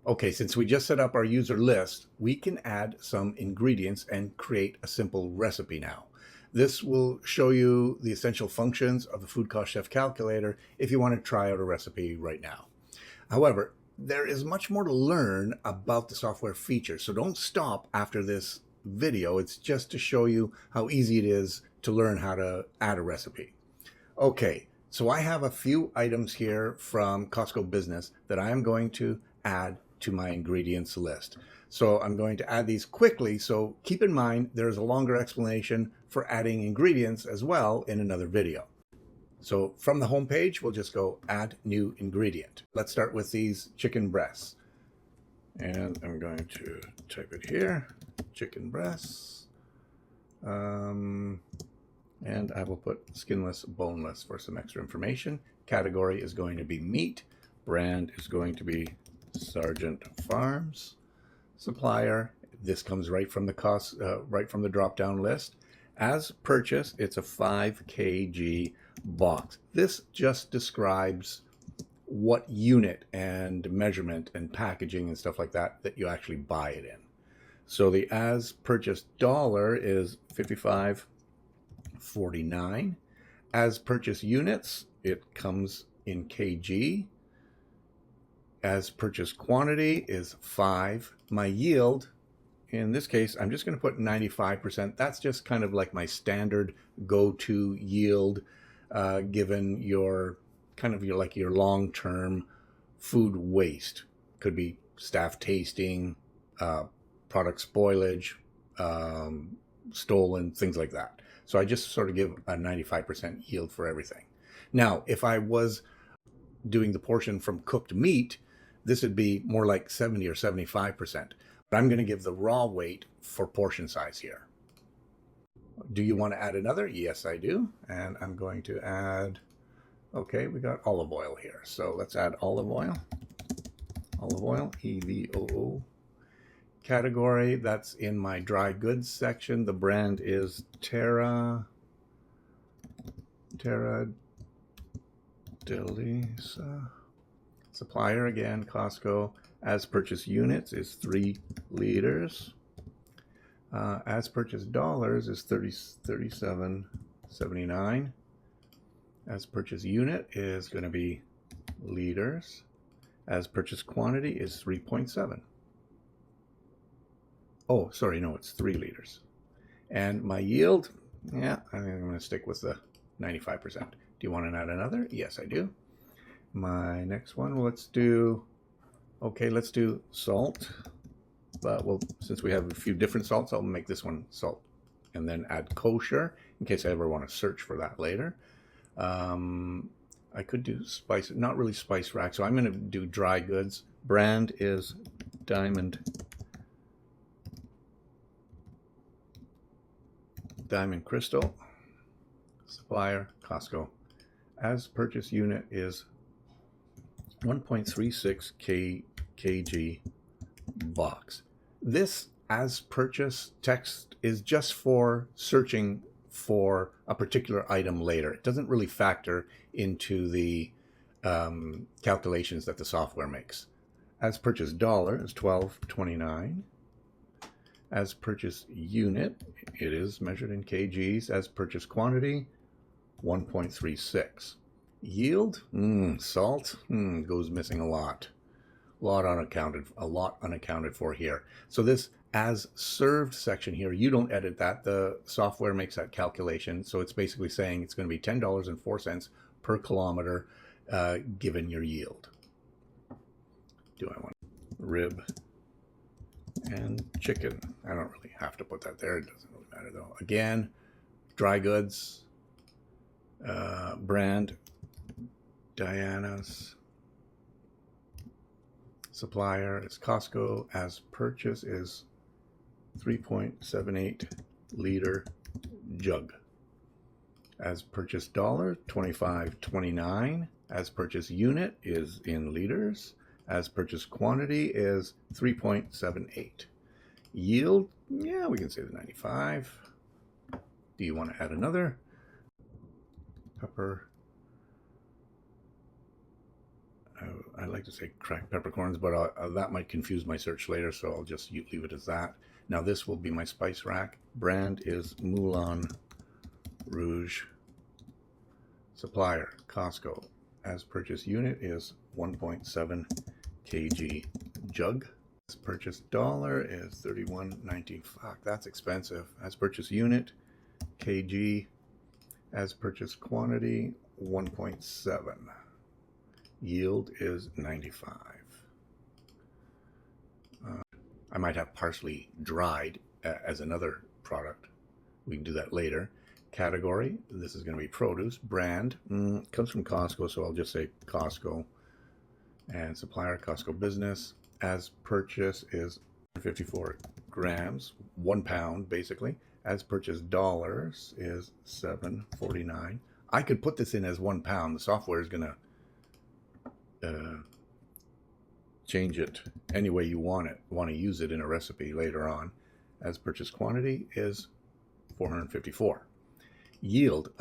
Okay, since we just set up our user list, we can add some ingredients and create a simple recipe now. This will show you the essential functions of the Food Cost Chef calculator if you want to try out a recipe right now. However, there is much more to learn about the software features, so don't stop after this video. It's just to show you how easy it is to learn how to add a recipe. Okay, so I have a few items here from Costco Business that I am going to add to my ingredients list. So I'm going to add these quickly, so keep in mind there's a longer explanation for adding ingredients as well in another video. So from the home page, we'll just go add new ingredient. Let's start with these chicken breasts. And I'm going to type it here, chicken breasts. And I will put skinless, boneless for some extra information. Category is going to be meat. Brand is going to be Sargent Farms. Supplier, this comes right from the drop-down list. As purchased, it's a 5 kg box. This just describes what unit and measurement and packaging and stuff like that you actually buy it in. So the as purchased dollar is $55.49. As purchased units, it comes in kg. As purchased quantity is 5. My yield, in this case, I'm just going to put 95%. That's just kind of like my standard go-to yield, given your kind of your long-term food waste. Could be staff tasting, product spoilage, stolen, things like that. So I just sort of give a 95% yield for everything. Now, if I was doing the portion from cooked meat, this would be more like 70 or 75%. But I'm going to give the raw weight for portion size here. Do you want to add another? Yes, I do. And I'm going to add, okay, we got olive oil here. So let's add olive oil. Olive oil, EVOO. Category, that's in my dry goods section. The brand is Terra Delisa. Supplier, again, Costco. As purchased units is 3 liters. As purchased dollars is 37.79. As purchased unit is going to be liters. As purchased quantity is 3.7. Oh, sorry, no, it's 3 liters. And my yield, yeah, I'm going to stick with the 95%. Do you want to add another? Yes, I do. My next one, let's do salt. But since we have a few different salts, I'll make this one salt. And then add kosher, in case I ever want to search for that later. I could do spice, not really spice rack, so I'm going to do dry goods. Brand is Diamond Crystal. Supplier, Costco. As purchased unit is 1.36 kg box. This as purchased text is just for searching for a particular item later. It doesn't really factor into the calculations that the software makes. As purchased dollar is $12.29. As purchased unit, it is measured in kgs. As purchased quantity, 1.36. Yield, salt, goes missing a lot. A lot unaccounted for here. So this as served section here, you don't edit that. The software makes that calculation. So it's basically saying it's going to be $10.04 per kilometer given your yield. Do I want rib and chicken? I don't really have to put that there. It doesn't really matter though. Again, dry goods, brand, Diana's. Supplier is Costco. As purchase is 3.78 liter jug. As purchased dollar, $25.29. As purchased unit is in liters. As purchased quantity is 3.78. Yield, yeah, we can say the 95. Do you want to add another? Pepper. I like like to say cracked peppercorns, but that might confuse my search later, so I'll just leave it as that. Now this will be my spice rack. Brand is Moulin Rouge. Supplier, Costco. As purchase unit is 1.7 kg jug. As purchase dollar is $31.19. Fuck, that's expensive. As purchase unit, kg. As purchase quantity, 1.7. Yield is 95. I might have parsley dried as another product. We can do that later. Category, this is going to be produce. Brand, comes from Costco, so I'll just say Costco. And supplier, Costco Business. As purchase is 54 grams, 1 pound basically. As purchase dollars is $7.49. I could put this in as 1 pound. The software is going to change it any way you want to use it in a recipe later on. As purchase quantity is 454. Yield,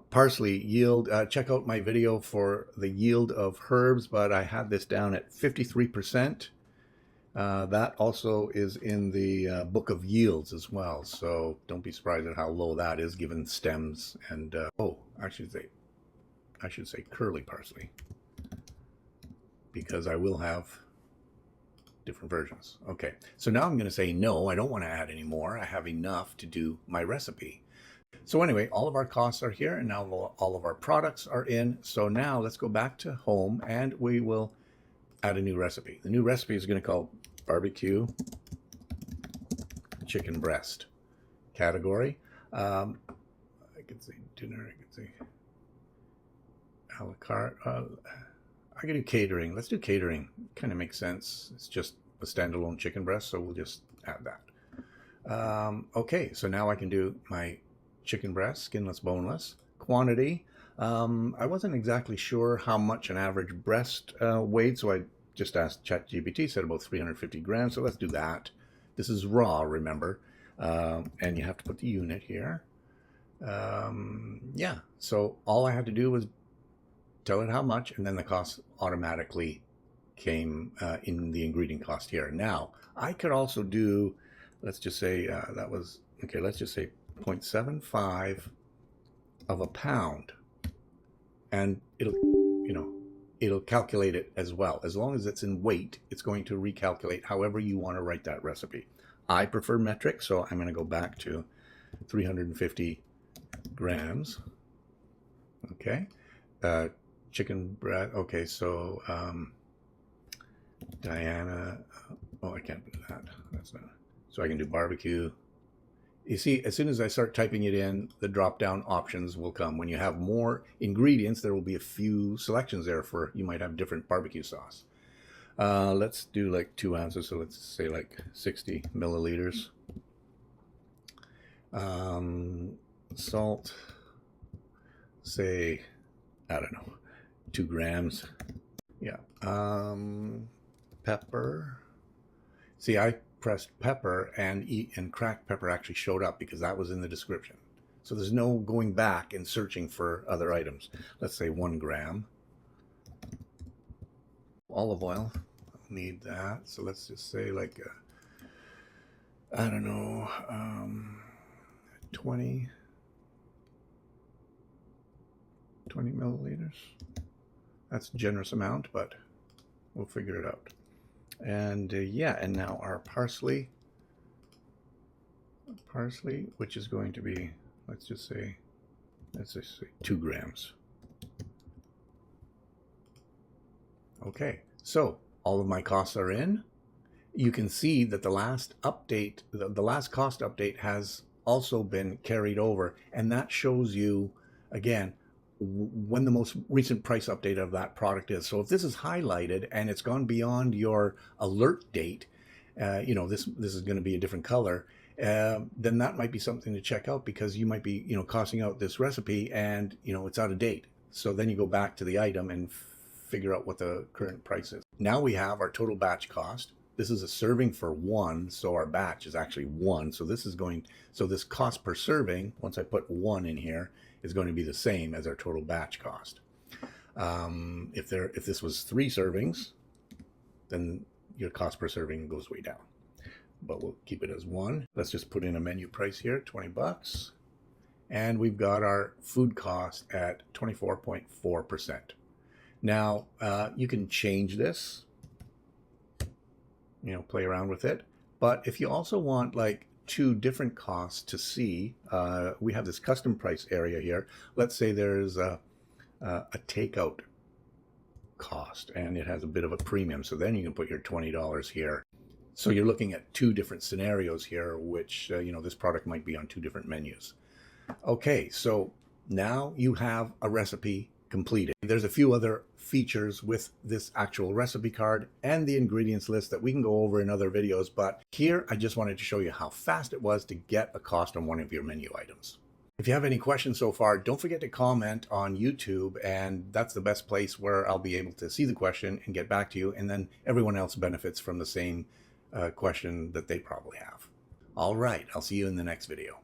parsley yield. Check out my video for the yield of herbs, but I had this down at 53%. That also is in the book of yields as well, so don't be surprised at how low that is given stems and I should say curly parsley, because I will have different versions. Okay, so now I'm going to say no, I don't want to add any more. I have enough to do my recipe. So anyway, all of our costs are here, and now all of our products are in. So now let's go back to home and we will add a new recipe. The new recipe is going to call barbecue chicken breast. Category, I could say dinner, I could say a la carte. I could do catering. Let's do catering. Kind of makes sense. It's just a standalone chicken breast, so we'll just add that. Okay, so now I can do my chicken breast, skinless, boneless. Quantity. I wasn't exactly sure how much an average breast weighed, so I just asked ChatGPT, said about 350 grams, so let's do that. This is raw, remember, and you have to put the unit here. Yeah, so all I had to do was tell it how much, and then the cost automatically came in the ingredient cost here. Now, I could also do, let's just say that was, okay, let's just say 0.75 of a pound, and it'll calculate it as well. As long as it's in weight, it's going to recalculate however you want to write that recipe. I prefer metric, so I'm going to go back to 350 grams. Okay. Chicken breast. Okay, so Diana. Oh, I can't do that. That's not. So I can do barbecue. You see, as soon as I start typing it in, the drop-down options will come. When you have more ingredients, there will be a few selections there for, you might have different barbecue sauce. Let's do like 2 ounces, so let's say like 60 milliliters. Salt, say, I don't know, 2 grams. Yeah. Pepper. See, I pressed pepper and cracked pepper actually showed up because that was in the description. So there's no going back and searching for other items. Let's say 1 gram. Olive oil, I'll need that. So let's just say like, I don't know, 20 milliliters. That's a generous amount, but we'll figure it out. And yeah, and now our parsley, which is going to be, let's just say 2 grams. Okay, so all of my costs are in. You can see that the last update, the last cost update has also been carried over, and that shows you again when the most recent price update of that product is. So if this is highlighted and it's gone beyond your alert date, this is going to be a different color, then that might be something to check out, because you might be, costing out this recipe and, it's out of date. So then you go back to the item and figure out what the current price is. Now we have our total batch cost. This is a serving for 1, so our batch is actually 1. So this cost per serving, once I put 1 in here, is going to be the same as our total batch cost. If this was 3 servings, then your cost per serving goes way down. But we'll keep it as 1. Let's just put in a menu price here, 20 bucks. And we've got our food cost at 24.4%. Now, you can change this, play around with it. But if you also want like 2 different costs to see, we have this custom price area here. Let's say there's a takeout cost and it has a bit of a premium. So then you can put your $20 here. So you're looking at 2 different scenarios here, which, this product might be on 2 different menus. Okay, so now you have a recipe completed. There's a few other features with this actual recipe card and the ingredients list that we can go over in other videos, but here I just wanted to show you how fast it was to get a cost on one of your menu items. If you have any questions so far, don't forget to comment on YouTube, and that's the best place where I'll be able to see the question and get back to you, and then everyone else benefits from the same question that they probably have. All right, I'll see you in the next video.